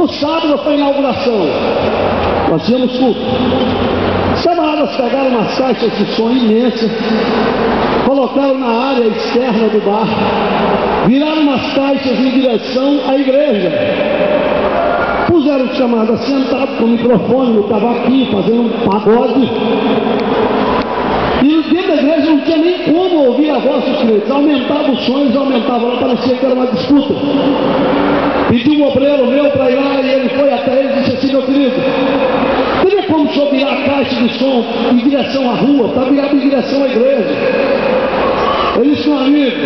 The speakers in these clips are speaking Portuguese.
No sábado foi a inauguração. Nós tínhamos culto. Os camaradas pegaram umas caixas de som imensas, colocaram na área externa do bar, viraram umas caixas em direção à igreja. Puseram os camaradas sentados com o microfone no cavaquinho, fazendo um pagode. E dentro da igreja não tinha nem como ouvir a voz dos crentes. Aumentava os sons, aumentava lá, parecia que era uma disputa. Pedi um obreiro meu para ir lá e ele foi até ele e disse assim: meu querido, teria como o senhor virar a caixa de som em direção à rua, para virar em direção à igreja? Ele disse: meu amigo,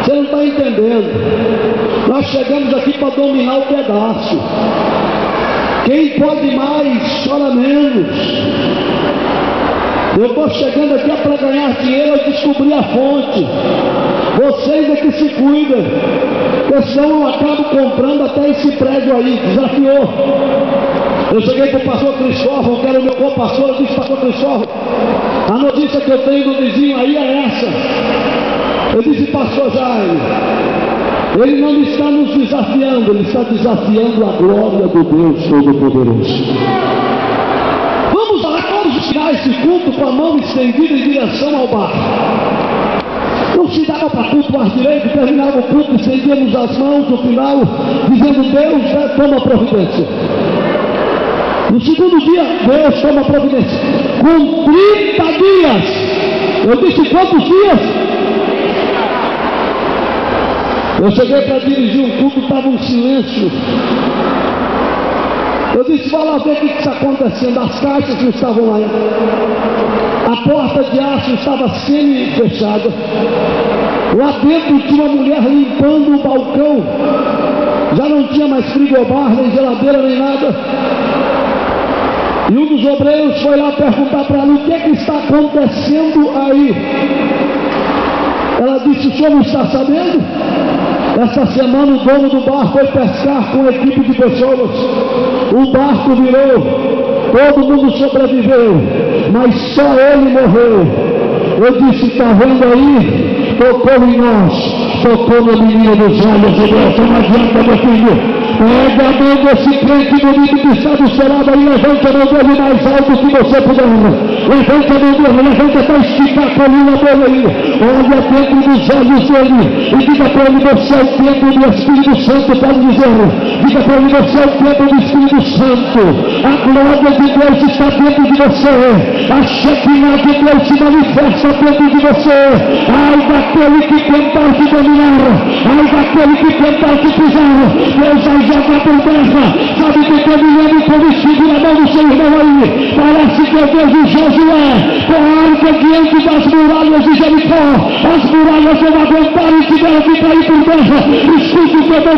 você não está entendendo. Nós chegamos aqui para dominar o pedaço. Quem pode mais, chora menos. Eu estou chegando aqui para ganhar dinheiro e descobrir a fonte. Vocês é que se cuidam, porque senão eu acabo comprando até esse prédio aí. Desafiou. Eu cheguei para o pastor Cristóvão, que era o meu co-pastor. Eu disse: pastor Cristóvão, a notícia que eu tenho do vizinho aí é essa. Eu disse: pastor Jaime, ele não está nos desafiando, ele está desafiando a glória do Deus Todo-Poderoso. Vamos tirar esse culto com a mão estendida em direção ao bar. Não se dava para cultuar direito, terminava o culto, estendíamos as mãos no final, dizendo: Deus, toma providência. No segundo dia, Deus toma providência. Com 30 dias, eu disse: quantos dias? Eu cheguei para dirigir um culto, estava um silêncio. Eu disse: vai lá ver o que está acontecendo. As caixas não estavam lá. A porta de aço estava semi-fechada. Lá dentro tinha uma mulher limpando o balcão. Já não tinha mais frigobar, nem geladeira, nem nada. E um dos obreiros foi lá perguntar para ela: o que é que está acontecendo aí? Ela disse: o senhor não está sabendo? Essa semana o dono do bar foi pescar com uma equipe de pessoas. O barco virou, todo mundo sobreviveu, mas só ele morreu. Eu disse: está vendo aí? Tocou em nós, tocou no menino dos olhos de Deus. Não adianta, meu filho. Pega a mão desse crente bonito que está do seu lado aí, levanta a mão dele mais alto que você puder. Levanta a mão dele, levanta para esticar a coluna dele aí. Olha dentro dos olhos dele e diga para ele: você é o templo do Espírito Santo, pode dizer. Diga para ele: você é o templo do Espírito Santo. A glória de Deus está dentro de você. A Shekinah de Deus se manifesta dentro de você. Ai daquele que tentar te dominar, ai daquele que tentar te pisar, Deus vai jogar por terra. Sabe que caminhando como estive na mão do seu irmão aí, parece que é Deus de Josué, com a arca diante das muralhas de Jericó. As muralhas não aguentaram e tiveram que cair por terra. Escute o que eu